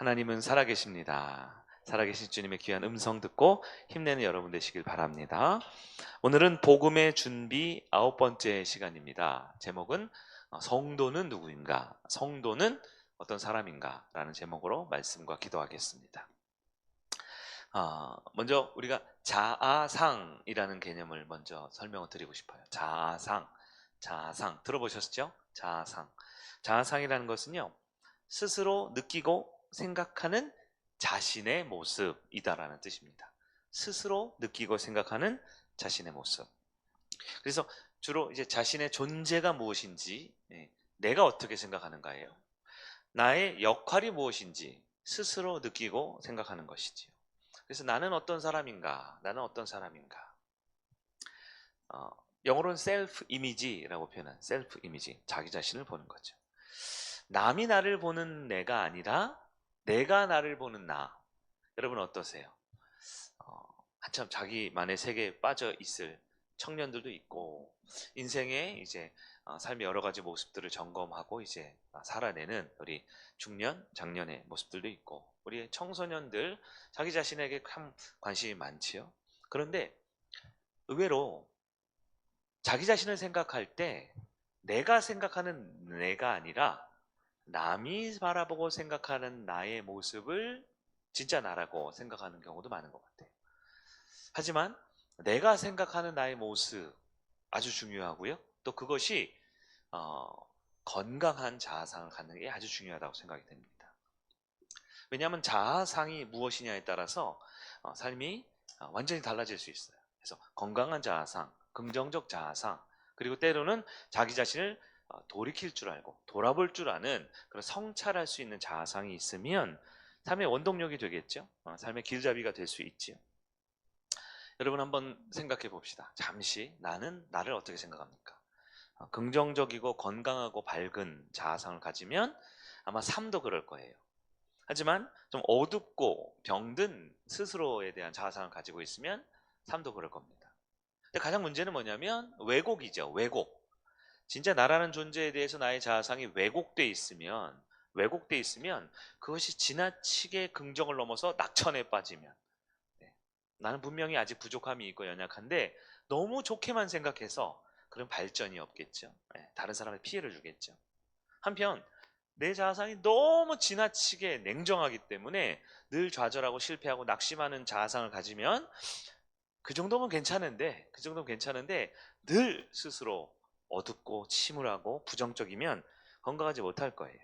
하나님은 살아계십니다. 살아계신 주님의 귀한 음성 듣고 힘내는 여러분 되시길 바랍니다. 오늘은 복음의 준비 9번째 시간입니다. 제목은 성도는 누구인가? 성도는 어떤 사람인가? 라는 제목으로 말씀과 기도하겠습니다. 먼저 우리가 자아상이라는 개념을 먼저 설명을 드리고 싶어요. 자아상 들어보셨죠? 자아상이라는 것은요, 스스로 느끼고 생각하는 자신의 모습이다라는 뜻입니다. 스스로 느끼고 생각하는 자신의 모습. 그래서 주로 이제 자신의 존재가 무엇인지, 내가 어떻게 생각하는가예요. 나의 역할이 무엇인지 스스로 느끼고 생각하는 것이지요. 그래서 나는 어떤 사람인가? 영어로는 셀프 이미지라고 표현한 셀프 이미지, 자기 자신을 보는 거죠. 남이 나를 보는 내가 아니라 내가 나를 보는 나. 여러분 어떠세요? 한참 자기만의 세계에 빠져 있을 청년들도 있고, 인생의 이제 삶의 여러 가지 모습들을 점검하고 이제 살아내는 우리 중년, 장년의 모습들도 있고, 우리 청소년들 자기 자신에게 참 관심이 많지요. 그런데 의외로 자기 자신을 생각할 때 내가 생각하는 내가 아니라 남이 바라보고 생각하는 나의 모습을 진짜 나라고 생각하는 경우도 많은 것 같아요. 하지만 내가 생각하는 나의 모습 아주 중요하고요. 또 그것이 건강한 자아상을 갖는 게 아주 중요하다고 생각이 됩니다. 왜냐하면 자아상이 무엇이냐에 따라서 삶이 완전히 달라질 수 있어요. 그래서 건강한 자아상, 긍정적 자아상, 그리고 때로는 자기 자신을 돌이킬 줄 알고 돌아볼 줄 아는 그런 성찰할 수 있는 자아상이 있으면 삶의 원동력이 되겠죠. 삶의 길잡이가 될 수 있지요. 여러분 한번 생각해 봅시다. 잠시 나는 나를 어떻게 생각합니까? 긍정적이고 건강하고 밝은 자아상을 가지면 아마 삶도 그럴 거예요. 하지만 좀 어둡고 병든 스스로에 대한 자아상을 가지고 있으면 삶도 그럴 겁니다. 근데 가장 문제는 뭐냐면 왜곡이죠. 왜곡. 진짜 나라는 존재에 대해서 나의 자아상이 왜곡돼 있으면 그것이 지나치게 긍정을 넘어서 낙천에 빠지면, 나는 분명히 아직 부족함이 있고 연약한데 너무 좋게만 생각해서 그런 발전이 없겠죠. 다른 사람에 피해를 주겠죠. 한편 내 자아상이 너무 지나치게 냉정하기 때문에 늘 좌절하고 실패하고 낙심하는 자아상을 가지면 그 정도면 괜찮은데 늘 스스로 어둡고 침울하고 부정적이면 건강하지 못할 거예요.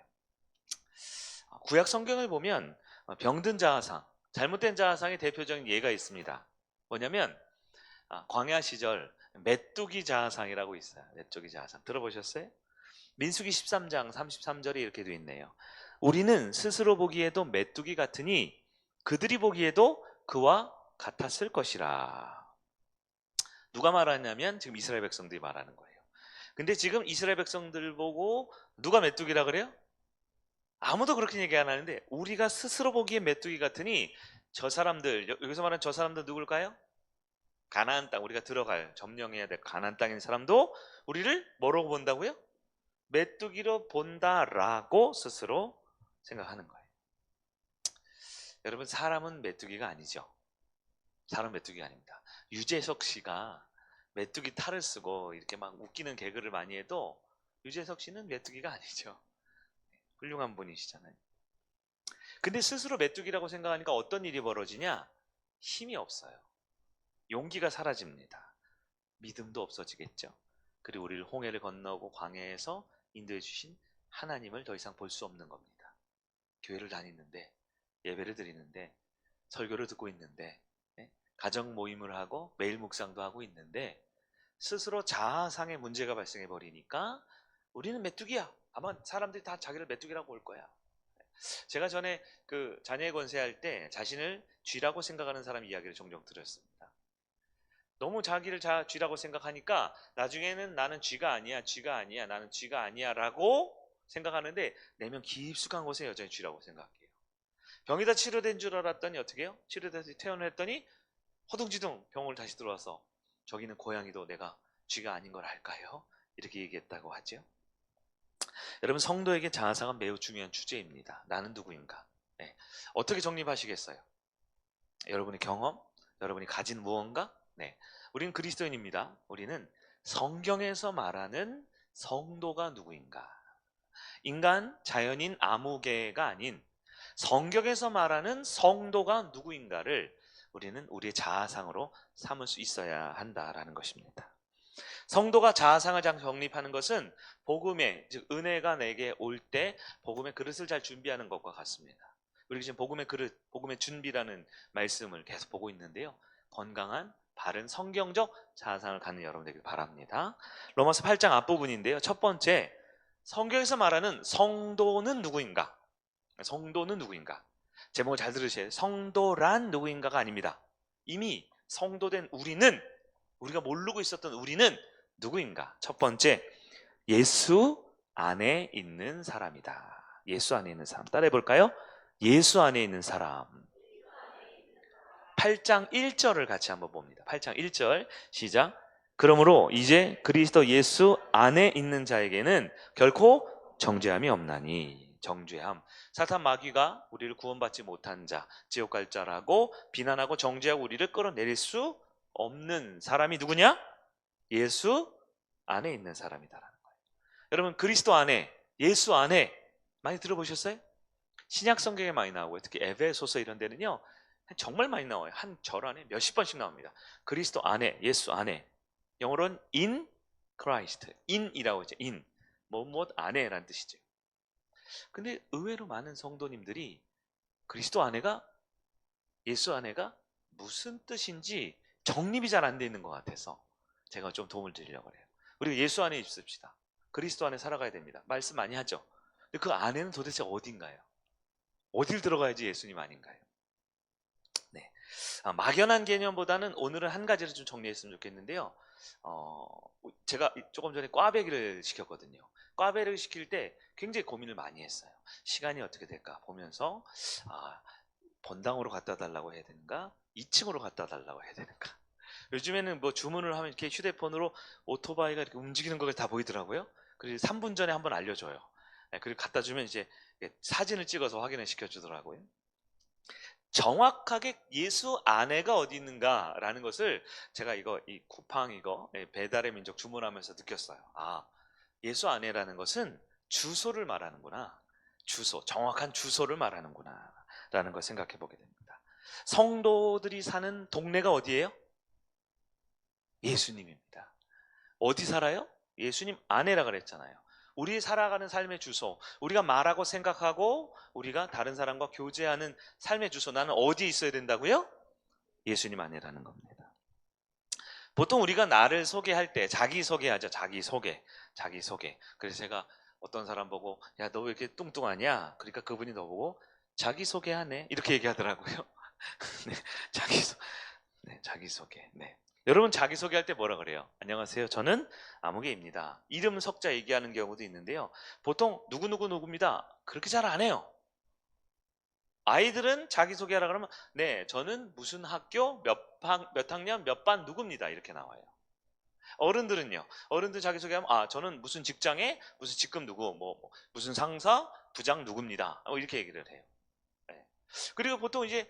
구약 성경을 보면 병든 자아상, 잘못된 자아상의 대표적인 예가 있습니다. 뭐냐면 광야 시절 메뚜기 자아상이라고 있어요. 메뚜기 자아상 들어보셨어요? 민수기 13장 33절에 이렇게 되어 있네요. 우리는 스스로 보기에도 메뚜기 같으니 그들이 보기에도 그와 같았을 것이라. 누가 말하냐면 지금 이스라엘 백성들이 말하는 거예요. 근데 지금 이스라엘 백성들 보고 누가 메뚜기라 그래요? 아무도 그렇게 얘기 안 하는데 우리가 스스로 보기에 메뚜기 같으니 저 사람들, 여기서 말하는 저 사람들 누굴까요? 가나안 땅, 우리가 들어갈 점령해야 될 가나안 땅인 사람도 우리를 뭐라고 본다고요? 메뚜기로 본다라고 스스로 생각하는 거예요. 여러분, 사람은 메뚜기가 아니죠. 사람 메뚜기가 아닙니다. 유재석 씨가 메뚜기 탈을 쓰고 이렇게 막 웃기는 개그를 많이 해도 유재석 씨는 메뚜기가 아니죠. 훌륭한 분이시잖아요. 근데 스스로 메뚜기라고 생각하니까 어떤 일이 벌어지냐? 힘이 없어요. 용기가 사라집니다. 믿음도 없어지겠죠. 그리고 우리를 홍해를 건너고 광야에서 인도해 주신 하나님을 더 이상 볼 수 없는 겁니다. 교회를 다니는데, 예배를 드리는데, 설교를 듣고 있는데, 가정 모임을 하고 매일 묵상도 하고 있는데 스스로 자아상의 문제가 발생해 버리니까 우리는 메뚜기야. 아마 사람들이 다 자기를 메뚜기라고 볼 거야. 제가 전에 그 자녀의 권세할 때 자신을 쥐라고 생각하는 사람 이야기를 종종 들었습니다. 너무 자기를 쥐라고 생각하니까 나중에는 나는 쥐가 아니야, 나는 쥐가 아니야 라고 생각하는데 내면 깊숙한 곳에 여전히 쥐라고 생각해요. 병이 다 치료된 줄 알았더니 어떻게 해요? 치료돼서 퇴원을 했더니 허둥지둥 병원을 다시 들어와서 저기는 고양이도 내가 쥐가 아닌 걸 알까요? 이렇게 얘기했다고 하죠. 여러분, 성도에게 자아상은 매우 중요한 주제입니다. 나는 누구인가? 네. 어떻게 정립하시겠어요? 여러분의 경험, 여러분이 가진 무언가? 네. 우리는 그리스도인입니다. 우리는 성경에서 말하는 성도가 누구인가? 인간, 자연인, 아무개가 아닌 성경에서 말하는 성도가 누구인가를 우리는 우리의 자아상으로 삼을 수 있어야 한다라는 것입니다. 성도가 자아상을 정립하는 것은 복음의, 즉 은혜가 내게 올 때 복음의 그릇을 잘 준비하는 것과 같습니다. 우리 지금 복음의 그릇, 복음의 준비라는 말씀을 계속 보고 있는데요. 건강한 바른 성경적 자아상을 갖는 여러분 되길 바랍니다. 로마서 8장 앞부분인데요. 첫 번째, 성경에서 말하는 성도는 누구인가? 성도는 누구인가? 제목을 잘 들으셔야 돼요. 성도란 누구인가가 아닙니다. 이미 성도된 우리는, 우리가 모르고 있었던 우리는 누구인가? 첫 번째, 예수 안에 있는 사람이다. 예수 안에 있는 사람. 따라해 볼까요? 예수 안에 있는 사람. 8장 1절을 같이 한번 봅니다. 8장 1절 시작. 그러므로 이제 그리스도 예수 안에 있는 자에게는 결코 정죄함이 없나니. 정죄함. 사탄 마귀가 우리를 구원받지 못한 자, 지옥 갈 자라고 비난하고 정죄하고 우리를 끌어내릴 수 없는 사람이 누구냐? 예수 안에 있는 사람이다라는 거예요. 여러분, 그리스도 안에, 예수 안에 많이 들어보셨어요? 신약 성경에 많이 나오고요. 특히 에베소서 이런 데는요, 정말 많이 나와요. 한 절 안에 몇십 번씩 나옵니다. 그리스도 안에, 예수 안에. 영어로는 in Christ, in이라고 하죠. in, 무엇 안에라는 뜻이죠. 근데 의외로 많은 성도님들이 그리스도 안에가, 예수 안에가 무슨 뜻인지 정립이 잘 안 돼 있는 것 같아서 제가 좀 도움을 드리려고 해요. 우리가 예수 안에 있읍시다. 그리스도 안에 살아가야 됩니다. 말씀 많이 하죠. 근데 그 안에는 도대체 어딘가요? 어딜 들어가야지 예수님 아닌가요? 네. 막연한 개념보다는 오늘은 한 가지를 좀 정리했으면 좋겠는데요. 제가 조금 전에 꽈배기를 시켰거든요. 꽈배기를 시킬 때 굉장히 고민을 많이 했어요. 시간이 어떻게 될까 보면서 본당으로 갖다 달라고 해야 되는가? 2층으로 갖다 달라고 해야 되는가? 요즘에는 뭐 주문을 하면 이렇게 휴대폰으로 오토바이가 이렇게 움직이는 것이 다 보이더라고요. 그리고 3분 전에 한번 알려줘요. 그리고 갖다 주면 이제 사진을 찍어서 확인을 시켜주더라고요. 정확하게 예수 안에가 어디 있는가라는 것을 제가 이 쿠팡 배달의 민족 주문하면서 느꼈어요. 예수 안에라는 것은 주소를 말하는구나. 주소, 정확한 주소를 말하는구나 라는 걸 생각해 보게 됩니다. 성도들이 사는 동네가 어디예요? 예수님입니다. 어디 살아요? 예수님 안에라 그랬잖아요. 우리 살아가는 삶의 주소, 우리가 말하고 생각하고 우리가 다른 사람과 교제하는 삶의 주소, 나는 어디에 있어야 된다고요? 예수님 안에라는 겁니다. 보통 우리가 나를 소개할 때 자기소개하죠. 자기소개. 그래서 제가 어떤 사람 보고 야, 너 왜 이렇게 뚱뚱하냐? 그러니까 그분이 너 보고 자기소개하네 이렇게 얘기하더라고요. 네, 자기소개. 네. 여러분 자기소개할 때 뭐라 그래요? 안녕하세요. 저는 아무개입니다. 이름 석자 얘기하는 경우도 있는데요. 보통 누구입니다. 그렇게 잘 안 해요. 아이들은 자기소개하라 그러면 네, 저는 무슨 학교 몇 학년 몇 반 누구입니다. 이렇게 나와요. 어른들은요. 어른들 자기소개하면 저는 무슨 직장에 무슨 직급 누구 무슨 상사 부장 누구입니다. 이렇게 얘기를 해요. 네. 그리고 보통 이제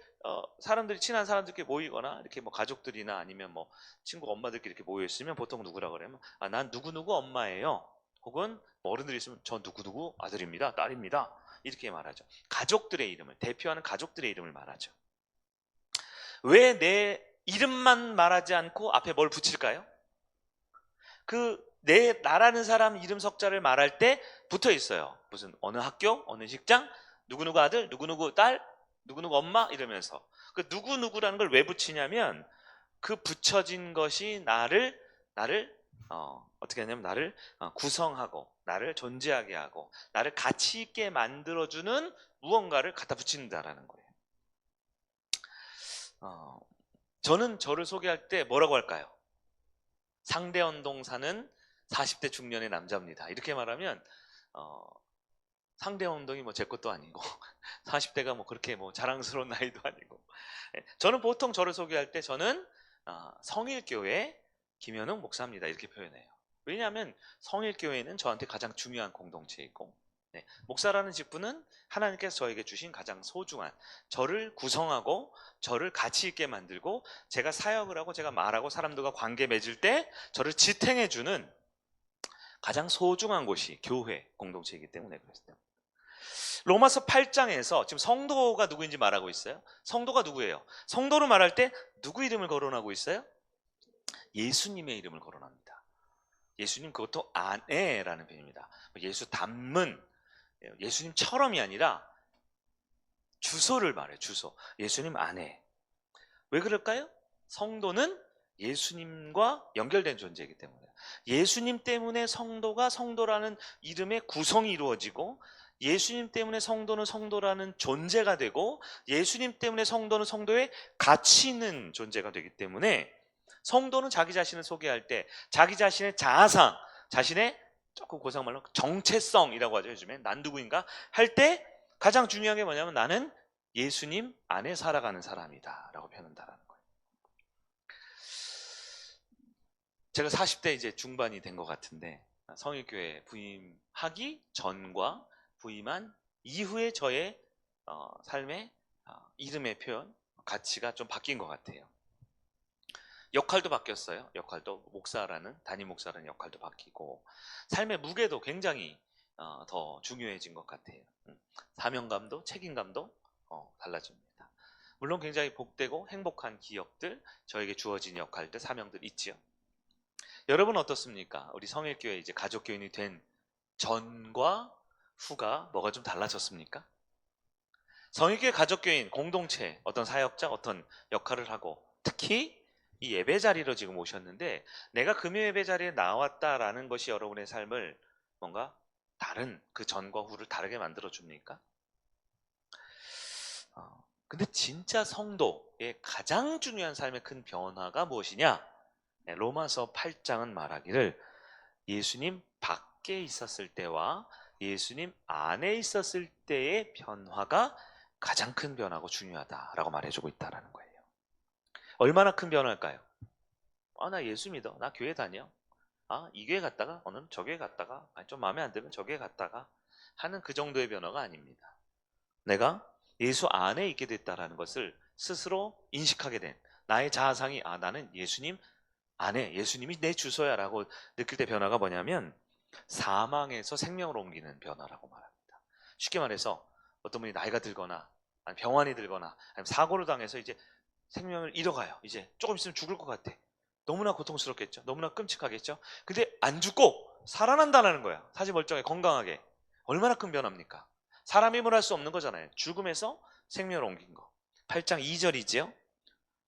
사람들이 친한 사람들끼리 모이거나 이렇게 뭐 가족들이나 아니면 뭐 친구 엄마들끼리 이렇게 모여 있으면 보통 누구라 그러면 난 누구누구 엄마예요. 혹은 뭐 어른들이 있으면 저 누구누구 아들입니다. 딸입니다. 이렇게 말하죠. 가족들의 이름을, 대표하는 가족들의 이름을 말하죠. 왜 내 이름만 말하지 않고 앞에 뭘 붙일까요? 나라는 사람 이름 석자를 말할 때 붙어 있어요. 무슨 어느 학교, 어느 직장, 누구누구 아들, 누구누구 딸, 누구누구 엄마 이러면서 그 누구누구라는 걸 왜 붙이냐면 그 붙여진 것이 나를 어떻게 하냐면 나를 구성하고 나를 존재하게 하고 나를 가치 있게 만들어주는 무언가를 갖다 붙인다라는 거예요. 저는 저를 소개할 때 뭐라고 할까요? 상대원동 사는 40대 중년의 남자입니다. 이렇게 말하면 상대원동이 뭐 제 것도 아니고 40대가 뭐 그렇게 뭐 자랑스러운 나이도 아니고 저는 보통 저를 소개할 때 저는 성일교회 김현웅 목사입니다. 이렇게 표현해요. 왜냐하면 성일교회는 저한테 가장 중요한 공동체이고 네, 목사라는 직분은 하나님께서 저에게 주신 가장 소중한, 저를 구성하고 저를 가치 있게 만들고 제가 사역을 하고 제가 말하고 사람들과 관계 맺을 때 저를 지탱해 주는 가장 소중한 곳이 교회 공동체이기 때문에 그랬어요. 로마서 8장에서 지금 성도가 누구인지 말하고 있어요. 성도가 누구예요? 성도로 말할 때 누구 이름을 거론하고 있어요? 예수님의 이름을 거론합니다. 예수님, 그것도 아내라는 표현입니다. 예수 닮은, 예수님처럼이 아니라 주소를 말해요. 주소. 예수님 아내. 왜 그럴까요? 성도는 예수님과 연결된 존재이기 때문에, 예수님 때문에 성도가 성도라는 이름의 구성이 이루어지고, 예수님 때문에 성도는 성도라는 존재가 되고, 예수님 때문에 성도는 성도의 가치 있는 존재가 되기 때문에, 성도는 자기 자신을 소개할 때 자기 자신의 자아상, 자신의 조금 고상말로 정체성이라고 하죠. 요즘에 난 누구인가 할 때 가장 중요한 게 뭐냐면, 나는 예수님 안에 살아가는 사람이다 라고 표현한다는 거예요. 제가 40대 이제 중반이 된 것 같은데, 성일교회 부임하기 전과 부임한 이후에 저의 삶의 이름의 표현, 가치가 좀 바뀐 것 같아요. 역할도 바뀌었어요. 역할도, 목사라는, 담임 목사라는 역할도 바뀌고, 삶의 무게도 굉장히 더 중요해진 것 같아요. 사명감도 책임감도 달라집니다. 물론 굉장히 복되고 행복한 기억들, 저에게 주어진 역할들, 사명들 있지요. 여러분 어떻습니까? 우리 성일교회 이제 가족교인이 된 전과 후가 뭐가 좀 달라졌습니까? 성일교회 가족교인 공동체, 어떤 사역자, 어떤 역할을 하고, 특히 이 예배 자리로 지금 오셨는데, 내가 금요 예배 자리에 나왔다라는 것이 여러분의 삶을 뭔가 다른, 그 전과 후를 다르게 만들어 줍니까? 근데 진짜 성도의 가장 중요한 삶의 큰 변화가 무엇이냐? 로마서 8장은 말하기를, 예수님 밖에 있었을 때와 예수님 안에 있었을 때의 변화가 가장 큰 변화고 중요하다라고 말해주고 있다는 거예요. 얼마나 큰 변화일까요? 나 예수 믿어, 나 교회 다녀, 이 교회 갔다가 오늘은 저 교회 갔다가, 좀 마음에 안 들면 저 교회 갔다가 하는 그 정도의 변화가 아닙니다. 내가 예수 안에 있게 됐다라는 것을 스스로 인식하게 된, 나의 자아상이 나는 예수님 안에, 예수님이 내 주소야 라고 느낄 때 변화가 뭐냐면, 사망에서 생명으로 옮기는 변화라고 말합니다. 쉽게 말해서 어떤 분이 나이가 들거나 아니면 병환이 들거나 아니면 사고를 당해서 이제 생명을 잃어가요. 이제 조금 있으면 죽을 것 같아. 너무나 고통스럽겠죠. 너무나 끔찍하겠죠. 근데 안 죽고 살아난다는 거야. 사지 멀쩡해, 건강하게. 얼마나 큰 변화입니까? 사람이 힘을 할 수 없는 거잖아요. 죽음에서 생명을 옮긴 거. 8장 2절이지요.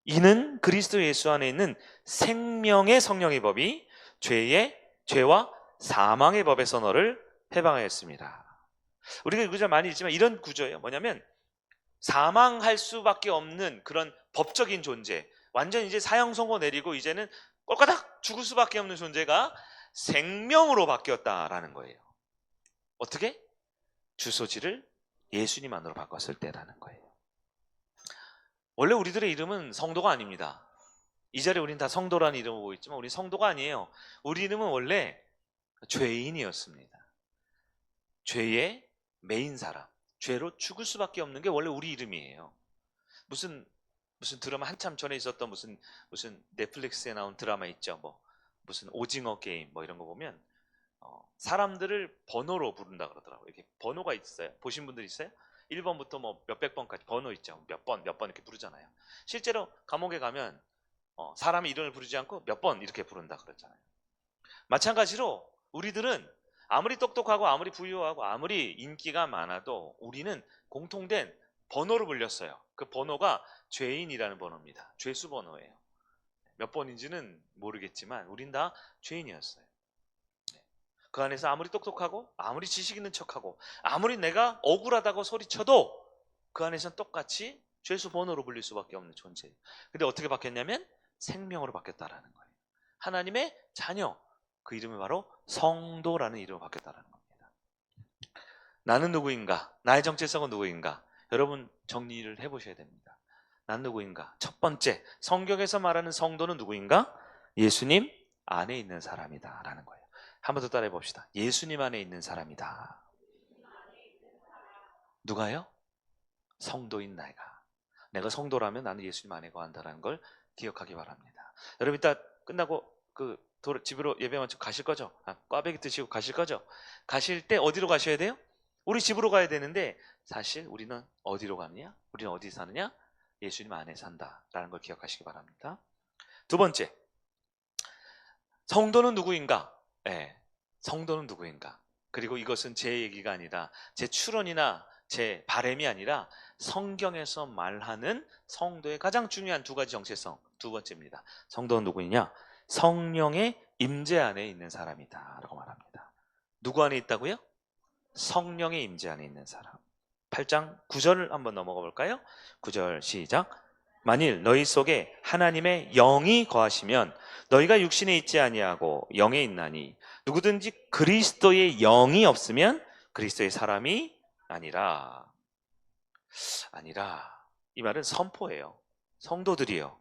이는 그리스도 예수 안에 있는 생명의 성령의 법이 죄와 사망의 법에서 너를 해방하였습니다. 우리가 이 구절 많이 읽지만 이런 구조예요. 뭐냐면, 사망할 수밖에 없는 그런 법적인 존재, 완전 이제 사형 선고 내리고 이제는 꼴까닥 죽을 수밖에 없는 존재가 생명으로 바뀌었다라는 거예요. 어떻게? 주소지를 예수님 안으로 바꿨을 때라는 거예요. 원래 우리들의 이름은 성도가 아닙니다. 이 자리에 우린 다 성도라는 이름을 보고 있지만 우리 성도가 아니에요. 우리 이름은 원래 죄인이었습니다. 죄의 메인 사람, 죄로 죽을 수밖에 없는 게 원래 우리 이름이에요. 무슨 드라마, 한참 전에 있었던 무슨 넷플릭스에 나온 드라마 있죠. 무슨 오징어 게임 이런 거 보면 사람들을 번호로 부른다 그러더라고요. 이렇게 번호가 있어요. 보신 분들 있어요? 1번부터 몇백 번까지 번호 있죠. 몇 번 이렇게 부르잖아요. 실제로 감옥에 가면 사람의 이름을 부르지 않고 몇 번 이렇게 부른다 그러잖아요. 마찬가지로 우리들은 아무리 똑똑하고 아무리 부유하고 아무리 인기가 많아도 우리는 공통된 번호로 불렸어요. 그 번호가 죄인이라는 번호입니다. 죄수 번호예요. 몇 번인지는 모르겠지만 우린 다 죄인이었어요. 그 안에서 아무리 똑똑하고 아무리 지식 있는 척하고 아무리 내가 억울하다고 소리쳐도 그 안에서는 똑같이 죄수 번호로 불릴 수밖에 없는 존재예요. 근데 어떻게 바뀌었냐면 생명으로 바뀌었다라는 거예요. 하나님의 자녀, 그 이름이 바로 성도라는 이름으로 바뀌었다는 겁니다. 나는 누구인가? 나의 정체성은 누구인가? 여러분 정리를 해보셔야 됩니다. 난 누구인가? 첫 번째, 성경에서 말하는 성도는 누구인가? 예수님 안에 있는 사람이다 라는 거예요. 한 번 더 따라해 봅시다. 예수님 안에 있는 사람이다. 누가요? 성도인 내가 성도라면 나는 예수님 안에 거한다는 걸 기억하기 바랍니다. 여러분 이따 끝나고 집으로 예배 마치고 가실 거죠? 꽈배기 드시고 가실 거죠? 가실 때 어디로 가셔야 돼요? 우리 집으로 가야 되는데 사실 우리는 어디로 가느냐? 우리는 어디 사느냐? 예수님 안에 산다라는 걸 기억하시기 바랍니다. 두 번째, 성도는 누구인가? 성도는 누구인가? 그리고 이것은 제 얘기가 아니라 제 추론이나 제 바램이 아니라 성경에서 말하는 성도의 가장 중요한 두 가지 정체성. 두 번째입니다. 성도는 누구이냐? 성령의 임재 안에 있는 사람이다 라고 말합니다. 누구 안에 있다고요? 성령의 임재 안에 있는 사람. 8장 9절을 한번 넘어가 볼까요? 9절 시작. 만일 너희 속에 하나님의 영이 거하시면 너희가 육신에 있지 아니하고 영에 있나니 누구든지 그리스도의 영이 없으면 그리스도의 사람이 아니라. 이 말은 선포예요. 성도들이요.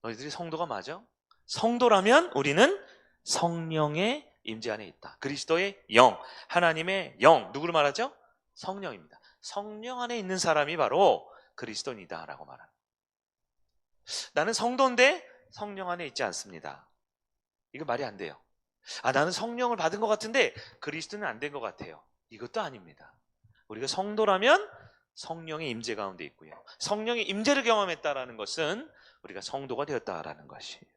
너희들이 성도가 맞아? 성도라면 우리는 성령의 임재 안에 있다. 그리스도의 영, 하나님의 영, 누구를 말하죠? 성령입니다. 성령 안에 있는 사람이 바로 그리스도인이다 라고 말합니다. 나는 성도인데 성령 안에 있지 않습니다. 이거 말이 안 돼요. 나는 성령을 받은 것 같은데 그리스도는 안 된 것 같아요. 이것도 아닙니다. 우리가 성도라면 성령의 임재 가운데 있고요. 성령의 임재를 경험했다라는 것은 우리가 성도가 되었다라는 것이에요.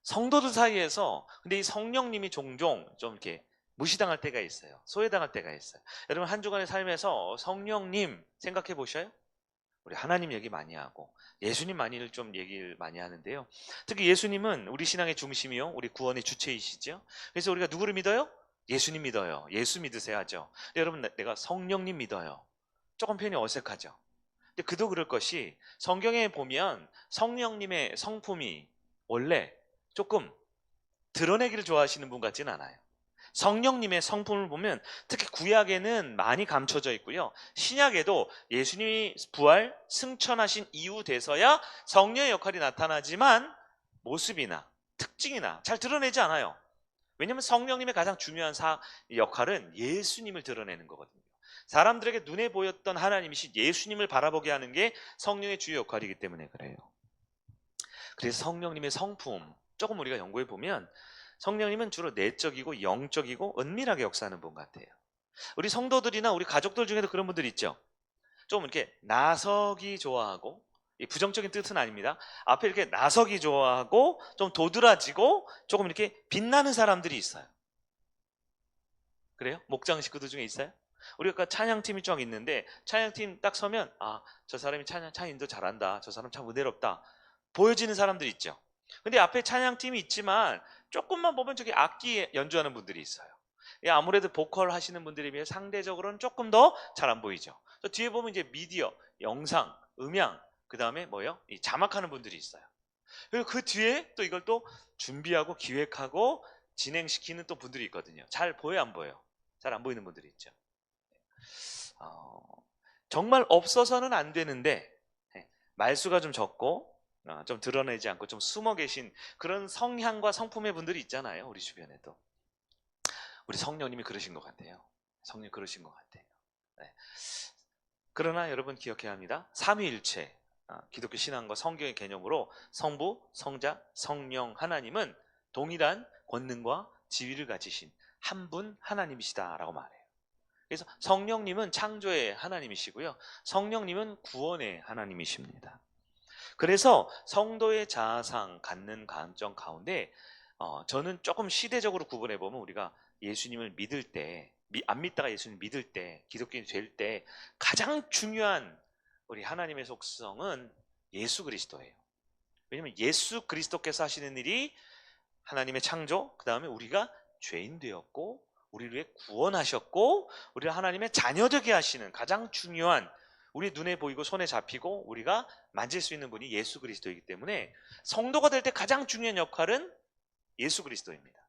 성도들 사이에서 근데 이 성령님이 종종 좀 이렇게 무시당할 때가 있어요. 소외당할 때가 있어요. 여러분 한 주간의 삶에서 성령님 생각해 보셔요? 우리 하나님 얘기 많이 하고 예수님 많이를 좀 얘기를 많이 하는데요. 특히 예수님은 우리 신앙의 중심이요. 우리 구원의 주체이시죠. 그래서 우리가 누구를 믿어요? 예수님 믿어요. 예수 믿으세요 하죠. 근데 여러분 내가 성령님 믿어요. 조금 표현이 어색하죠. 근데 그도 그럴 것이 성경에 보면 성령님의 성품이 원래 조금 드러내기를 좋아하시는 분 같지는 않아요. 성령님의 성품을 보면 특히 구약에는 많이 감춰져 있고요. 신약에도 예수님이 부활, 승천하신 이후 돼서야 성령의 역할이 나타나지만 모습이나 특징이나 잘 드러내지 않아요. 왜냐하면 성령님의 가장 중요한 역할은 예수님을 드러내는 거거든요. 사람들에게 눈에 보였던 하나님이신 예수님을 바라보게 하는 게 성령의 주요 역할이기 때문에 그래요. 그래서 성령님의 성품 조금 우리가 연구해 보면 성령님은 주로 내적이고 영적이고 은밀하게 역사하는 분 같아요. 우리 성도들이나 우리 가족들 중에도 그런 분들 있죠. 좀 이렇게 나서기 좋아하고, 부정적인 뜻은 아닙니다. 앞에 이렇게 나서기 좋아하고 좀 도드라지고 조금 이렇게 빛나는 사람들이 있어요. 그래요? 목장 식구들 중에 있어요? 우리가 찬양팀이 쫙 있는데 찬양팀 딱 서면 저 사람이 찬양 인도 잘한다. 저 사람 참 은혜롭다. 보여지는 사람들이 있죠. 근데 앞에 찬양팀이 있지만 조금만 보면 저기 악기 연주하는 분들이 있어요. 아무래도 보컬 하시는 분들에 비해 상대적으로는 조금 더 잘 안 보이죠. 저 뒤에 보면 이제 미디어, 영상, 음향, 그 다음에 뭐요? 이 자막하는 분들이 있어요. 그리고 그 뒤에 또 이걸 또 준비하고 기획하고 진행시키는 또 분들이 있거든요. 잘 보여요, 안 보여요? 잘 안 보이는 분들이 있죠. 정말 없어서는 안 되는데 말수가 좀 적고 좀 드러내지 않고 좀 숨어 계신 그런 성향과 성품의 분들이 있잖아요. 우리 주변에도. 우리 성령님이 그러신 것 같아요. 성령 그러신 것 같아요. 네. 그러나 여러분 기억해야 합니다. 삼위일체, 기독교 신앙과 성경의 개념으로 성부, 성자, 성령 하나님은 동일한 권능과 지위를 가지신 한 분 하나님이시다라고 말해요. 그래서 성령님은 창조의 하나님이시고요. 성령님은 구원의 하나님이십니다. 그래서 성도의 자아상 갖는 관점 가운데 저는 조금 시대적으로 구분해 보면 우리가 예수님을 믿을 때, 안 믿다가 예수님 믿을 때, 기독교인이 될 때 가장 중요한 우리 하나님의 속성은 예수 그리스도예요. 왜냐하면 예수 그리스도께서 하시는 일이 하나님의 창조, 그 다음에 우리가 죄인 되었고 우리를 위해 구원하셨고 우리를 하나님의 자녀 되게 하시는 가장 중요한 우리 눈에 보이고 손에 잡히고 우리가 만질 수 있는 분이 예수 그리스도이기 때문에 성도가 될 때 가장 중요한 역할은 예수 그리스도입니다.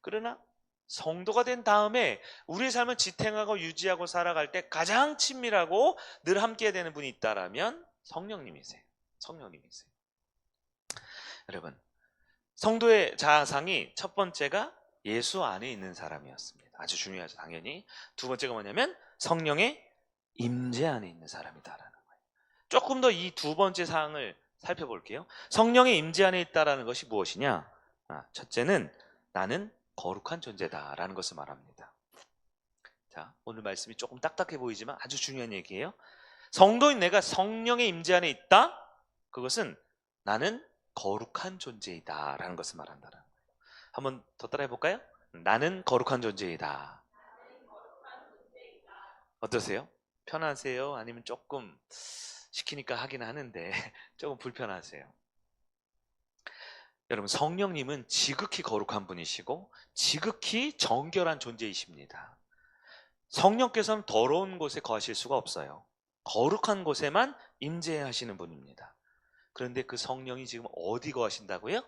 그러나 성도가 된 다음에 우리의 삶을 지탱하고 유지하고 살아갈 때 가장 친밀하고 늘 함께 되는 분이 있다라면 성령님이세요. 성령님이세요. 여러분, 성도의 자아상이 첫 번째가 예수 안에 있는 사람이었습니다. 아주 중요하죠, 당연히. 두 번째가 뭐냐면 성령의 임재 안에 있는 사람이다라는 거예요. 조금 더 이 두 번째 사항을 살펴볼게요. 성령의 임재 안에 있다라는 것이 무엇이냐? 첫째는 나는 거룩한 존재다라는 것을 말합니다. 자, 오늘 말씀이 조금 딱딱해 보이지만 아주 중요한 얘기예요. 성도인 내가 성령의 임재 안에 있다? 그것은 나는 거룩한 존재이다라는 것을 말한다는 거예요. 한번 더 따라해 볼까요? 나는 거룩한 존재이다. 어떠세요? 편하세요? 아니면 조금 시키니까 하긴 하는데 조금 불편하세요? 여러분, 성령님은 지극히 거룩한 분이시고 지극히 정결한 존재이십니다. 성령께서는 더러운 곳에 거하실 수가 없어요. 거룩한 곳에만 임재하시는 분입니다. 그런데 그 성령이 지금 어디 거하신다고요?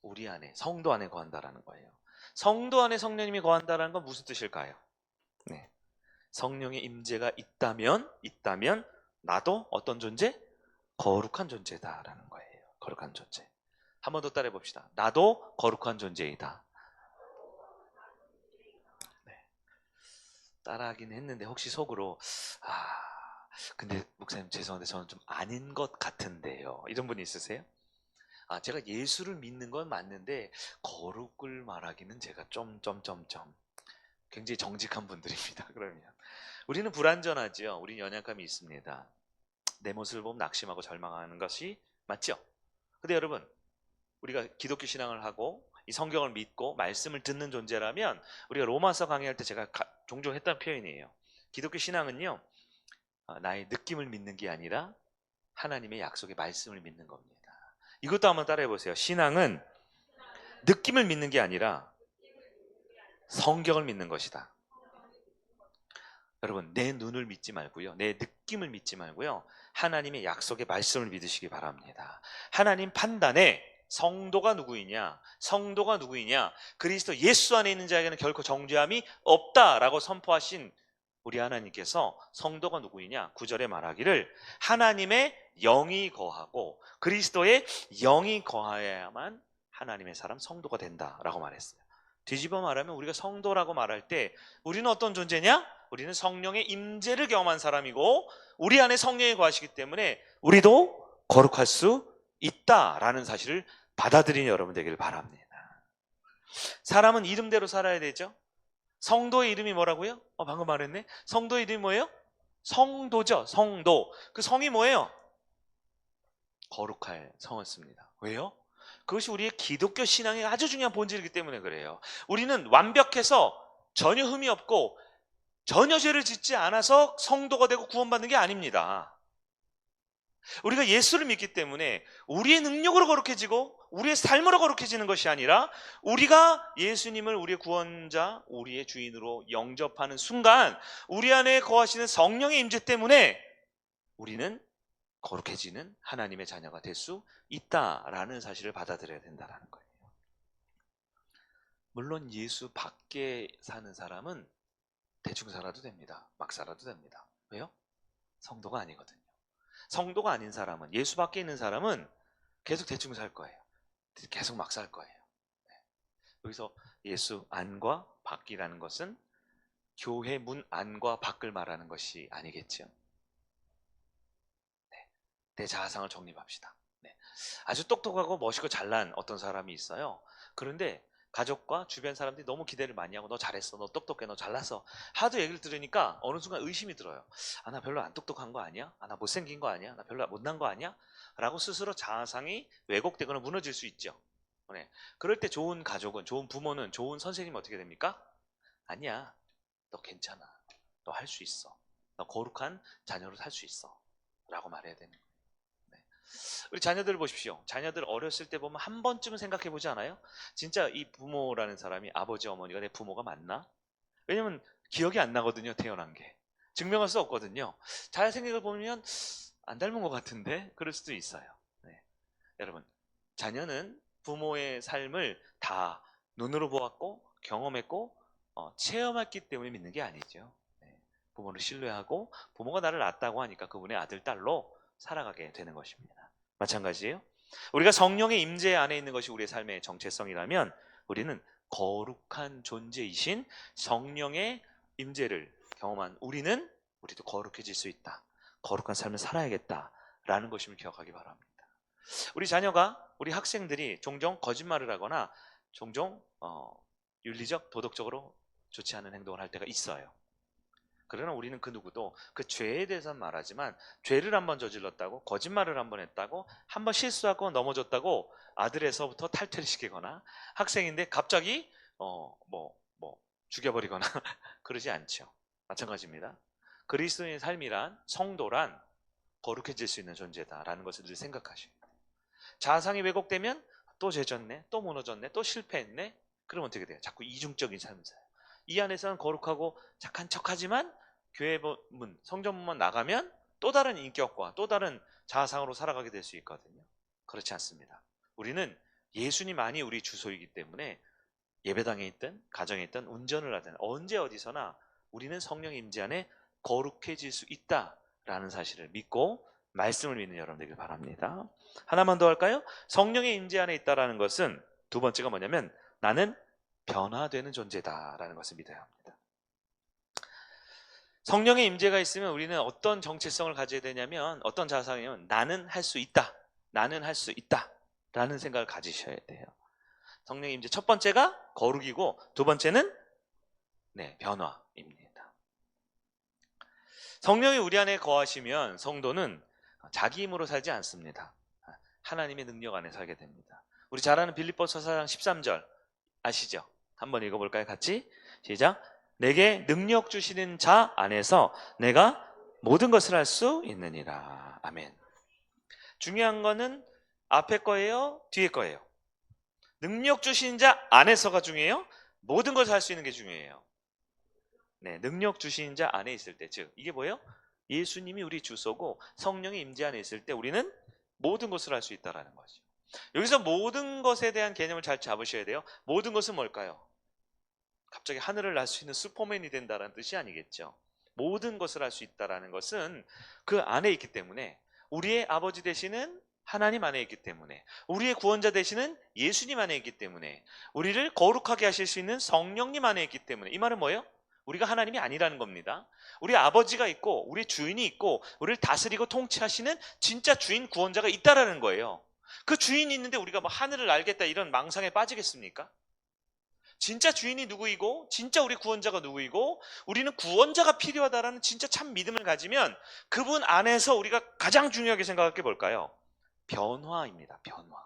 우리 안에, 성도 안에 거한다라는 거예요. 성도 안에 성령님이 거한다는 건 무슨 뜻일까요? 네. 성령의 임재가 있다면 나도 어떤 존재? 거룩한 존재다라는 거예요. 거룩한 존재. 한 번 더 따라해 봅시다. 나도 거룩한 존재이다. 네. 따라하긴 했는데 혹시 속으로 근데 목사님 죄송한데 저는 좀 아닌 것 같은데요. 이런 분이 있으세요? 제가 예수를 믿는 건 맞는데 거룩을 말하기는 제가 굉장히 정직한 분들입니다. 그러면 우리는 불완전하지요. 우리는 연약함이 있습니다. 내 모습을 보면 낙심하고 절망하는 것이 맞죠? 근데 여러분, 우리가 기독교 신앙을 하고 이 성경을 믿고 말씀을 듣는 존재라면 우리가 로마서 강의할 때 제가 종종 했던 표현이에요. 기독교 신앙은요, 나의 느낌을 믿는 게 아니라 하나님의 약속의 말씀을 믿는 겁니다. 이것도 한번 따라해 보세요. 신앙은 느낌을 믿는 게 아니라 성경을 믿는 것이다. 여러분, 내 눈을 믿지 말고요, 내 느낌을 믿지 말고요, 하나님의 약속의 말씀을 믿으시기 바랍니다. 하나님 판단에 성도가 누구이냐, 그리스도 예수 안에 있는 자에게는 결코 정죄함이 없다라고 선포하신 우리 하나님께서 성도가 누구이냐, 9절에 말하기를 하나님의 영이 거하고 그리스도의 영이 거하여야만 하나님의 사람 성도가 된다라고 말했어요. 뒤집어 말하면 우리가 성도라고 말할 때 우리는 어떤 존재냐? 우리는 성령의 임재를 경험한 사람이고 우리 안에 성령이 거하시기 때문에 우리도 거룩할 수 있다라는 사실을 받아들이는 여러분 되기를 바랍니다. 사람은 이름대로 살아야 되죠. 성도의 이름이 뭐라고요? 방금 말했네. 성도의 이름이 뭐예요? 성도죠. 성도. 그 성이 뭐예요? 거룩할 성을 씁니다. 왜요? 그것이 우리의 기독교 신앙의 아주 중요한 본질이기 때문에 그래요. 우리는 완벽해서 전혀 흠이 없고 전혀 죄를 짓지 않아서 성도가 되고 구원받는 게 아닙니다. 우리가 예수를 믿기 때문에 우리의 능력으로 거룩해지고 우리의 삶으로 거룩해지는 것이 아니라 우리가 예수님을 우리의 구원자, 우리의 주인으로 영접하는 순간 우리 안에 거하시는 성령의 임재 때문에 우리는 거룩해지는 하나님의 자녀가 될 수 있다라는 사실을 받아들여야 된다는 거예요. 물론 예수 밖에 사는 사람은 대충 살아도 됩니다. 막 살아도 됩니다. 왜요? 성도가 아니거든요. 성도가 아닌 사람은, 예수 밖에 있는 사람은 계속 대충 살 거예요. 계속 막 살 거예요. 여기서 예수 안과 밖이라는 것은 교회 문 안과 밖을 말하는 것이 아니겠죠. 내 자아상을 정립합시다. 아주 똑똑하고 멋있고 잘난 어떤 사람이 있어요. 그런데 가족과 주변 사람들이 너무 기대를 많이 하고 너 잘했어, 너 똑똑해, 너 잘났어 하도 얘기를 들으니까 어느 순간 의심이 들어요. 나 별로 안 똑똑한 거 아니야? 나 못생긴 거 아니야? 나 별로 못난 거 아니야? 라고 스스로 자아상이 왜곡되거나 무너질 수 있죠. 그럴 때 좋은 가족은, 좋은 부모는, 좋은 선생님은 어떻게 됩니까? 아니야, 너 괜찮아, 너 할 수 있어, 너 거룩한 자녀로 살 수 있어 라고 말해야 되는 거예요. 우리 자녀들을 보십시오. 자녀들 어렸을 때 보면 한 번쯤은 생각해 보지 않아요? 진짜 이 부모라는 사람이, 아버지 어머니가 내 부모가 맞나? 왜냐면 기억이 안 나거든요. 태어난 게 증명할 수 없거든요. 잘 생각해 보면 안 닮은 것 같은데 그럴 수도 있어요. 여러분, 자녀는 부모의 삶을 다 눈으로 보았고 경험했고 체험했기 때문에 믿는 게 아니죠. 부모를 신뢰하고 부모가 나를 낳았다고 하니까 그분의 아들, 딸로 살아가게 되는 것입니다. 마찬가지예요. 우리가 성령의 임재 안에 있는 것이 우리의 삶의 정체성이라면 우리는 거룩한 존재이신 성령의 임재를 경험한 우리도 거룩해질 수 있다. 거룩한 삶을 살아야겠다라는 것임을 기억하기 바랍니다. 우리 자녀가, 우리 학생들이 종종 거짓말을 하거나 종종 윤리적, 도덕적으로 좋지 않은 행동을 할 때가 있어요. 그러나 우리는 그 누구도 그 죄에 대해서는 말하지만 죄를 한번 저질렀다고, 거짓말을 한번 했다고, 한번 실수하고 넘어졌다고 아들에서부터 탈퇴를 시키거나, 학생인데 갑자기 죽여버리거나 그러지 않죠. 마찬가지입니다. 그리스도인의 삶이란, 성도란 거룩해질 수 있는 존재다라는 것을 늘 생각하셔야 돼요. 자상이 왜곡되면 또 죄졌네, 또 무너졌네, 또 실패했네. 그러면 어떻게 돼요? 자꾸 이중적인 삶을 살아요. 이 안에서는 거룩하고 착한 척하지만 교회 문, 성전문만 나가면 또 다른 인격과 또 다른 자아상으로 살아가게 될 수 있거든요. 그렇지 않습니다. 우리는 예수님만이 우리 주소이기 때문에 예배당에 있든 가정에 있든 운전을 하든 언제 어디서나 우리는 성령의 임재 안에 거룩해질 수 있다라는 사실을 믿고 말씀을 믿는 여러분 되길 바랍니다. 하나만 더 할까요? 성령의 임재 안에 있다라는 것은 두 번째가 뭐냐면 나는 변화되는 존재다라는 것을 믿어야 합니다. 성령의 임재가 있으면 우리는 어떤 정체성을 가져야 되냐면, 어떤 자상이면 나는 할 수 있다, 나는 할 수 있다 라는 생각을 가지셔야 돼요. 성령의 임재 첫 번째가 거룩이고 두 번째는 변화입니다. 성령이 우리 안에 거하시면 성도는 자기 힘으로 살지 않습니다. 하나님의 능력 안에 살게 됩니다. 우리 잘 아는 빌립보서 4장 13절 아시죠? 한번 읽어볼까요? 같이 시작. 내게 능력 주시는 자 안에서 내가 모든 것을 할 수 있느니라. 아멘. 중요한 거는 앞에 거예요? 뒤에 거예요? 능력 주시는 자 안에서가 중요해요? 모든 것을 할 수 있는 게 중요해요. 능력 주시는 자 안에 있을 때, 즉 이게 뭐예요? 예수님이 우리 주소고 성령의 임재 안에 있을 때 우리는 모든 것을 할 수 있다는 거죠. 여기서 모든 것에 대한 개념을 잘 잡으셔야 돼요. 모든 것은 뭘까요? 갑자기 하늘을 날 수 있는 슈퍼맨이 된다는 뜻이 아니겠죠. 모든 것을 할 수 있다는 것은 그 안에 있기 때문에, 우리의 아버지 되시는 하나님 안에 있기 때문에, 우리의 구원자 되시는 예수님 안에 있기 때문에, 우리를 거룩하게 하실 수 있는 성령님 안에 있기 때문에. 이 말은 뭐예요? 우리가 하나님이 아니라는 겁니다. 우리 아버지가 있고 우리 주인이 있고 우리를 다스리고 통치하시는 진짜 주인, 구원자가 있다라는 거예요. 그 주인이 있는데 우리가 뭐 하늘을 알겠다 이런 망상에 빠지겠습니까? 진짜 주인이 누구이고 진짜 우리 구원자가 누구이고 우리는 구원자가 필요하다라는 진짜 참 믿음을 가지면 그분 안에서 우리가 가장 중요하게 생각할 게 뭘까요? 변화입니다. 변화.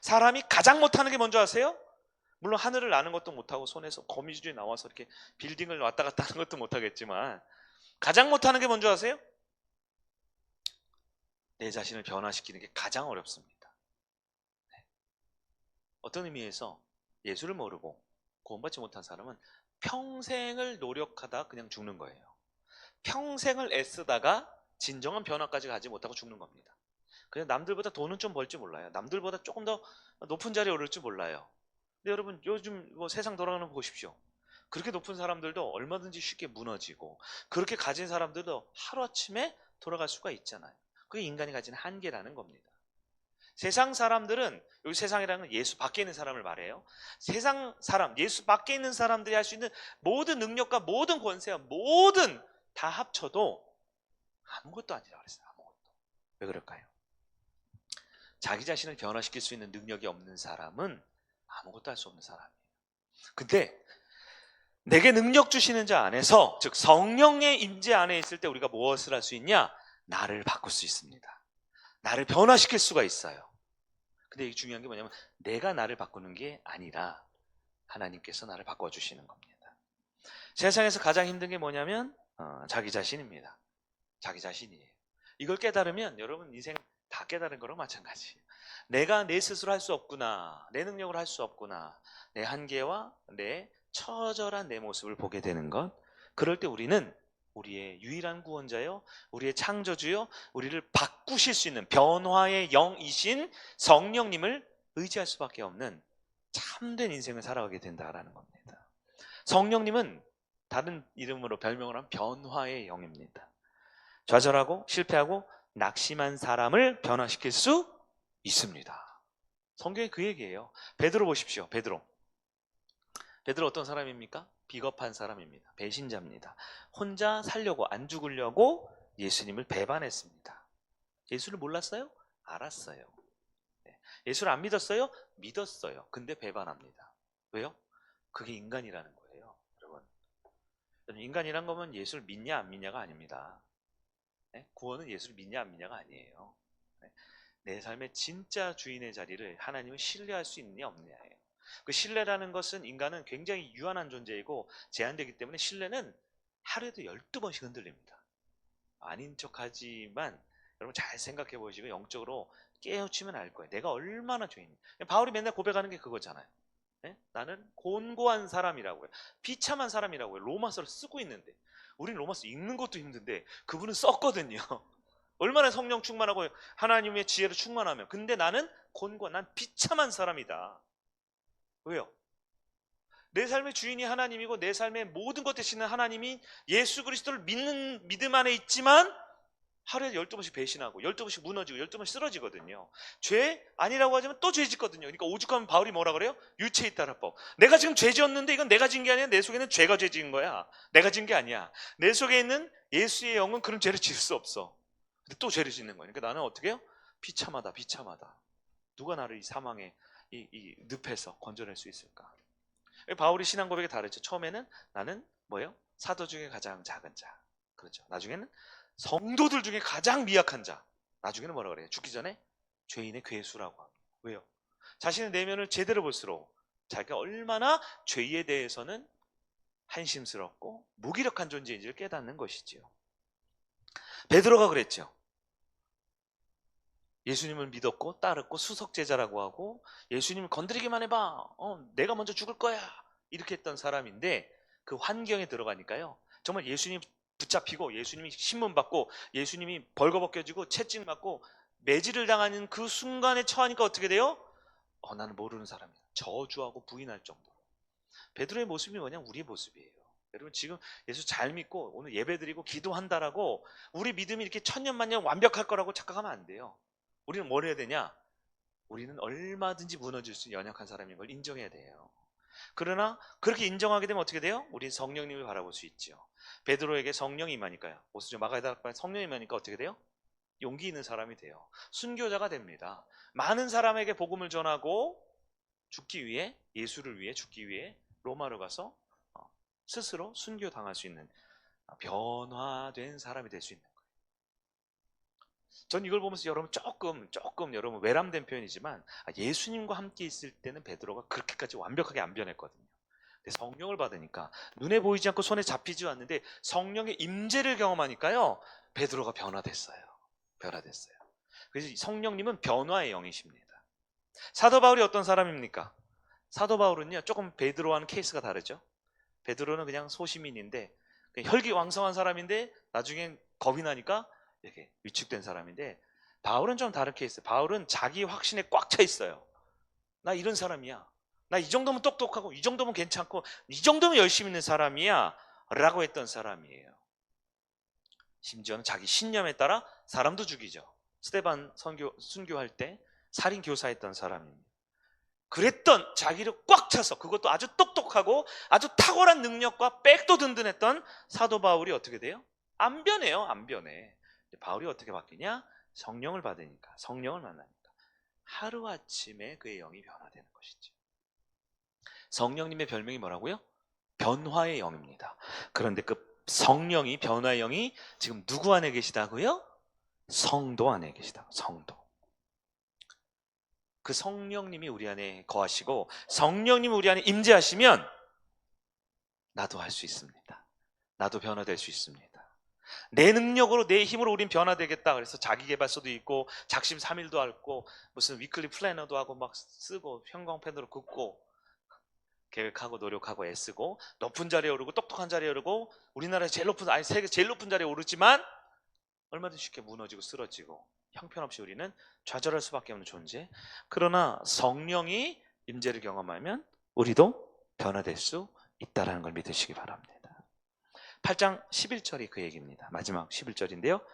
사람이 가장 못하는 게 뭔지 아세요? 물론 하늘을 나는 것도 못하고 손에서 거미줄이 나와서 이렇게 빌딩을 왔다 갔다 하는 것도 못하겠지만, 가장 못하는 게 뭔지 아세요? 내 자신을 변화시키는 게 가장 어렵습니다. 어떤 의미에서 예수를 모르고 구원받지 못한 사람은 평생을 노력하다 그냥 죽는 거예요. 평생을 애쓰다가 진정한 변화까지 가지 못하고 죽는 겁니다. 그냥 남들보다 돈은 좀 벌지 몰라요. 남들보다 조금 더 높은 자리에 오를 줄 몰라요. 근데 여러분 요즘 세상 돌아가는 거 보십시오. 그렇게 높은 사람들도 얼마든지 쉽게 무너지고, 그렇게 가진 사람들도 하루아침에 돌아갈 수가 있잖아요. 그게 인간이 가진 한계라는 겁니다. 세상 사람들은, 여기 세상이라는 건 예수 밖에 있는 사람을 말해요. 세상 사람, 예수 밖에 있는 사람들이 할 수 있는 모든 능력과 모든 권세와 모든 다 합쳐도 아무것도 아니라고 그랬어요. 아무것도. 왜 그럴까요? 자기 자신을 변화시킬 수 있는 능력이 없는 사람은 아무것도 할 수 없는 사람이에요. 근데 내게 능력 주시는 자 안에서, 즉 성령의 임재 안에 있을 때 우리가 무엇을 할 수 있냐? 나를 바꿀 수 있습니다. 나를 변화시킬 수가 있어요. 근데 이게 중요한 게 뭐냐면 내가 나를 바꾸는 게 아니라 하나님께서 나를 바꿔주시는 겁니다. 세상에서 가장 힘든 게 뭐냐면 자기 자신입니다. 자기 자신이에요. 이걸 깨달으면 여러분 인생 다 깨달은 거랑 마찬가지예요. 내가 내 스스로 할 수 없구나, 내 능력으로 할 수 없구나, 내 한계와 내 처절한 내 모습을 보게 되는 것. 그럴 때 우리는 우리의 유일한 구원자요, 우리의 창조주요, 우리를 바꾸실 수 있는 변화의 영이신 성령님을 의지할 수밖에 없는 참된 인생을 살아가게 된다라는 겁니다. 성령님은 다른 이름으로 별명을 한 변화의 영입니다. 좌절하고 실패하고 낙심한 사람을 변화시킬 수 있습니다. 성경이 그 얘기예요. 베드로 보십시오. 베드로 베드로 어떤 사람입니까? 비겁한 사람입니다. 배신자입니다. 혼자 살려고, 안 죽으려고 예수님을 배반했습니다. 예수를 몰랐어요? 알았어요. 네. 예수를 안 믿었어요? 믿었어요. 근데 배반합니다. 왜요? 그게 인간이라는 거예요. 여러분, 인간이란 거면 예수를 믿냐 안 믿냐가 아닙니다. 네? 구원은 예수를 믿냐 안 믿냐가 아니에요. 네? 내 삶의 진짜 주인의 자리를 하나님을 신뢰할 수 있느냐 없느냐예요. 그 신뢰라는 것은, 인간은 굉장히 유한한 존재이고 제한되기 때문에 신뢰는 하루에도 12번씩 흔들립니다. 아닌 척하지만 여러분 잘 생각해 보시고 영적으로 깨우치면 알 거예요. 내가 얼마나 죄인이. 바울이 맨날 고백하는 게 그거잖아요. 네? 나는 곤고한 사람이라고요. 비참한 사람이라고요. 로마서를 쓰고 있는데, 우린 로마서 읽는 것도 힘든데 그분은 썼거든요. 얼마나 성령 충만하고 하나님의 지혜로 충만하면. 근데 나는 곤고한, 난 비참한 사람이다. 왜요? 내 삶의 주인이 하나님이고 내 삶의 모든 것 되시는 하나님이 예수 그리스도를 믿는 믿음 안에 있지만 하루에 12번씩 배신하고 12번씩 무너지고 12번씩 쓰러지거든요. 죄 아니라고 하지만 또 죄 짓거든요. 그러니까 오죽하면 바울이 뭐라 그래요? 유체에 따라 법. 내가 지금 죄 지었는데 이건 내가 진 게 아니야. 내 속에는 죄가 죄 지은 거야. 내가 진 게 아니야. 내 속에 있는 예수의 영은 그런 죄를 지을 수 없어. 근데 또 죄를 짓는 거예요. 그러니까 나는 어떻게 해요? 비참하다, 비참하다. 누가 나를 이 사망의 이 늪에서 건져낼 수 있을까? 바울이 신앙 고백이 다르죠. 처음에는 나는 뭐예요? 사도 중에 가장 작은 자. 그렇죠. 나중에는 성도들 중에 가장 미약한 자. 나중에는 뭐라 그래요? 죽기 전에 죄인의 괴수라고 합니다. 왜요? 자신의 내면을 제대로 볼수록 자기가 얼마나 죄에 대해서는 한심스럽고 무기력한 존재인지를 깨닫는 것이지요. 베드로가 그랬죠. 예수님을 믿었고 따랐고 수석제자라고 하고, 예수님을 건드리기만 해봐, 내가 먼저 죽을 거야, 이렇게 했던 사람인데 그 환경에 들어가니까요, 정말 예수님 붙잡히고 예수님이 신문받고 예수님이 벌거벗겨지고 채찍 맞고 매질을 당하는 그 순간에 처하니까 어떻게 돼요? 나는 모르는 사람이야. 저주하고 부인할 정도로. 베드로의 모습이 뭐냐? 우리의 모습이에요. 여러분, 지금 예수 잘 믿고 오늘 예배드리고 기도한다라고 우리 믿음이 이렇게 천년만년 완벽할 거라고 착각하면 안 돼요. 우리는 뭘 해야 되냐? 우리는 얼마든지 무너질 수 있는 연약한 사람인 걸 인정해야 돼요. 그러나 그렇게 인정하게 되면 어떻게 돼요? 우리는 성령님을 바라볼 수 있죠. 베드로에게 성령이 임하니까요. 오스죠 마가다락방에 성령이 임하니까 어떻게 돼요? 용기 있는 사람이 돼요. 순교자가 됩니다. 많은 사람에게 복음을 전하고 죽기 위해, 예수를 위해 죽기 위해 로마로 가서 스스로 순교당할 수 있는 변화된 사람이 될 수 있는 거예요. 전 이걸 보면서 여러분 조금 여러분 외람된 표현이지만, 예수님과 함께 있을 때는 베드로가 그렇게까지 완벽하게 안 변했거든요. 근데 성령을 받으니까, 눈에 보이지 않고 손에 잡히지 않는데 성령의 임재를 경험하니까요, 베드로가 변화됐어요. 그래서 성령님은 변화의 영이십니다. 사도 바울이 어떤 사람입니까? 사도 바울은요, 조금 베드로와는 케이스가 다르죠. 베드로는 그냥 소시민인데, 혈기왕성한 사람인데 나중엔 겁이 나니까 이렇게 위축된 사람인데, 바울은 좀 다른 케이스. 바울은 자기 확신에 꽉 차 있어요. 나 이런 사람이야. 나 이 정도면 똑똑하고 이 정도면 괜찮고 이 정도면 열심히 있는 사람이야 라고 했던 사람이에요. 심지어는 자기 신념에 따라 사람도 죽이죠. 스데반 순교할 때 살인 교사했던 사람입니다. 그랬던 자기를 꽉 차서, 그것도 아주 똑똑하고 아주 탁월한 능력과 백도 든든했던 사도 바울이 어떻게 돼요? 안 변해요. 안 변해. 바울이 어떻게 바뀌냐? 성령을 받으니까, 성령을 만나니까 하루아침에 그의 영이 변화되는 것이지. 성령님의 별명이 뭐라고요? 변화의 영입니다. 그런데 그 성령이, 변화의 영이 지금 누구 안에 계시다고요? 성도 안에 계시다. 성도. 그 성령님이 우리 안에 거하시고 성령님이 우리 안에 임재하시면 나도 할 수 있습니다. 나도 변화될 수 있습니다. 내 능력으로, 내 힘으로 우린 변화되겠다. 그래서 자기계발서도 있고 작심삼일도 하고 무슨 위클리 플래너도 하고 막 쓰고 형광펜으로 긋고 계획하고 노력하고 애쓰고 높은 자리에 오르고 똑똑한 자리에 오르고, 우리나라에서 제일 높은, 아니 세계 제일 높은 자리에 오르지만 얼마든지 쉽게 무너지고 쓰러지고 형편없이 우리는 좌절할 수밖에 없는 존재. 그러나 성령이 임재를 경험하면 우리도 변화될 수 있다는 걸 믿으시기 바랍니다. 8장 11절이 그 얘기입니다. 마지막 11절인데요.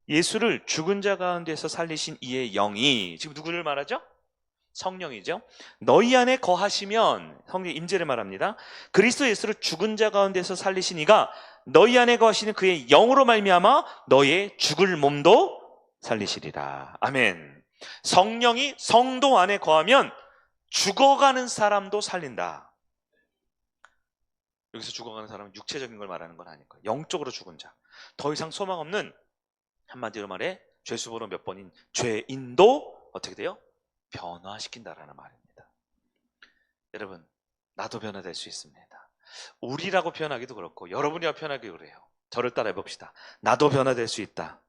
예수를 죽은 자 가운데서 살리신 이의 영이, 지금 누구를 말하죠? 성령이죠. 너희 안에 거하시면, 성령 임재를 말합니다. 그리스도 예수를 죽은 자 가운데서 살리신 이가 너희 안에 거하시는 그의 영으로 말미암아 너희의 죽을 몸도 살리시리라. 아멘. 성령이 성도 안에 거하면 죽어가는 사람도 살린다. 여기서 죽어가는 사람은 육체적인 걸 말하는 건 아닐 거예요. 영적으로 죽은 자, 더 이상 소망 없는, 한마디로 말해 죄수번호 몇 번인 죄인도 어떻게 돼요? 변화시킨다라는 말입니다. 여러분, 나도 변화될 수 있습니다. 우리라고 표현하기도 그렇고 여러분이라고 표현하기도 그래요. 저를 따라해 봅시다. 나도 변화될 수 있다.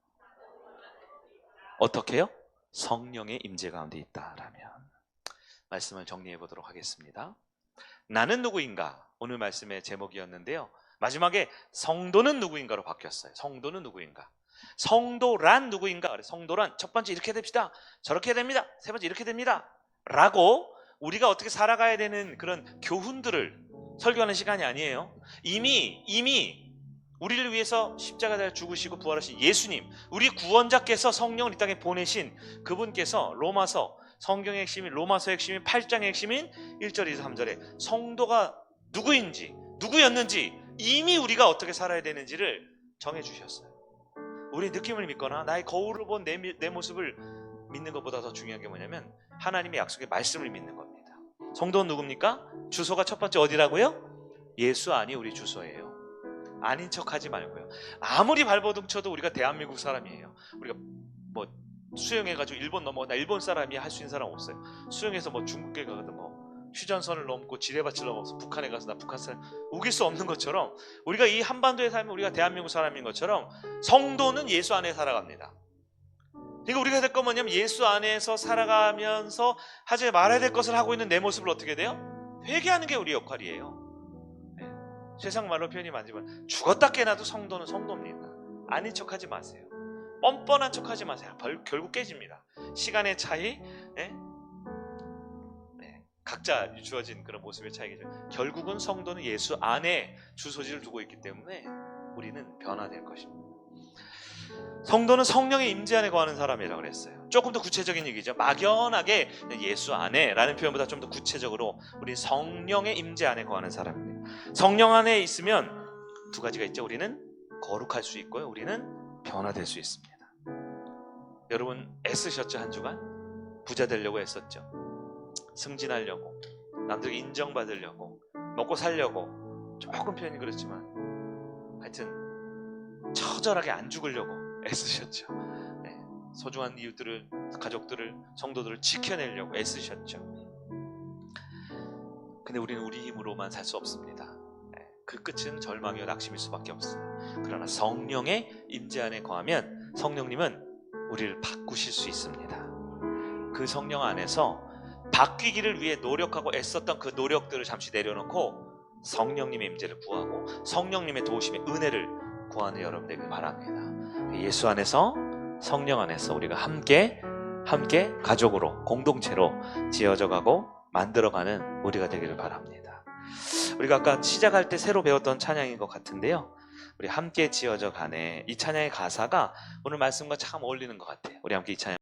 어떻게 해요? 성령의 임재 가운데 있다라면. 말씀을 정리해 보도록 하겠습니다. 나는 누구인가? 오늘 말씀의 제목이었는데요. 마지막에 성도는 누구인가로 바뀌었어요. 성도는 누구인가? 성도란 누구인가? 성도란 첫 번째 이렇게 됩시다. 저렇게 됩니다. 세 번째 이렇게 됩니다. 라고 우리가 어떻게 살아가야 되는 그런 교훈들을 설교하는 시간이 아니에요. 이미 우리를 위해서 십자가에 죽으시고 부활하신 예수님, 우리 구원자께서 성령을 이 땅에 보내신 그분께서 로마서, 성경의 핵심인 로마서의 핵심인 8장의 핵심인 1절, 2절, 3절에 성도가 누구인지, 누구였는지, 이미 우리가 어떻게 살아야 되는지를 정해주셨어요. 우리 느낌을 믿거나 나의 거울을 본 내 모습을 믿는 것보다 더 중요한 게 뭐냐면 하나님의 약속의 말씀을 믿는 겁니다. 성도는 누굽니까? 주소가 첫 번째 어디라고요? 예수 안이 우리 주소예요. 아닌 척하지 말고요. 아무리 발버둥 쳐도 우리가 대한민국 사람이에요. 우리가 뭐 수영해가지고 일본 넘어, 나 일본 사람이 할 수 있는 사람 없어요. 수영해서 뭐 중국에 가거든 뭐 휴전선을 넘고 지뢰밭을 넘어서 북한에 가서 나 북한 사람 우길 수 없는 것처럼, 우리가 이 한반도에 살면 우리가 대한민국 사람인 것처럼 성도는 예수 안에 살아갑니다. 그러니까 우리가 될 건 뭐냐면 예수 안에서 살아가면서 하지 말아야 될 것을 하고 있는 내 모습을 어떻게 돼요? 회개하는 게 우리 역할이에요. 네. 세상 말로 표현이 많지만 죽었다 깨나도 성도는 성도입니다. 아닌 척하지 마세요. 뻔뻔한 척하지 마세요. 결국 깨집니다. 시간의 차이, 네? 각자 주어진 그런 모습의 차이겠죠. 결국은 성도는 예수 안에 주소지를 두고 있기 때문에 우리는 변화될 것입니다. 성도는 성령의 임재 안에 거하는 사람이라고 그랬어요. 조금 더 구체적인 얘기죠. 막연하게 예수 안에 라는 표현보다 좀 더 구체적으로 우리 성령의 임재 안에 거하는 사람입니다. 성령 안에 있으면 두 가지가 있죠. 우리는 거룩할 수 있고요, 우리는 변화될 수 있습니다. 여러분 애쓰셨죠? 한 주간 부자 되려고 애썼죠. 승진하려고, 남들에게 인정받으려고, 먹고 살려고, 조금 표현이 그렇지만 하여튼 처절하게 안 죽으려고 애쓰셨죠. 네. 소중한 이웃들을, 가족들을, 성도들을 지켜내려고 애쓰셨죠. 근데 우리는 우리 힘으로만 살 수 없습니다. 네. 그 끝은 절망이와 낙심일 수밖에 없어요. 그러나 성령의 임재 안에 거하면 성령님은 우리를 바꾸실 수 있습니다. 그 성령 안에서 바뀌기를 위해 노력하고 애썼던 그 노력들을 잠시 내려놓고 성령님의 임재를 구하고 성령님의 도우심의 은혜를 구하는 여러분 되길 바랍니다. 예수 안에서, 성령 안에서 우리가 함께 가족으로, 공동체로 지어져가고 만들어가는 우리가 되기를 바랍니다. 우리가 아까 시작할 때 새로 배웠던 찬양인 것 같은데요, 우리 함께 지어져 가네, 이 찬양의 가사가 오늘 말씀과 참 어울리는 것 같아요. 우리 함께 이 찬양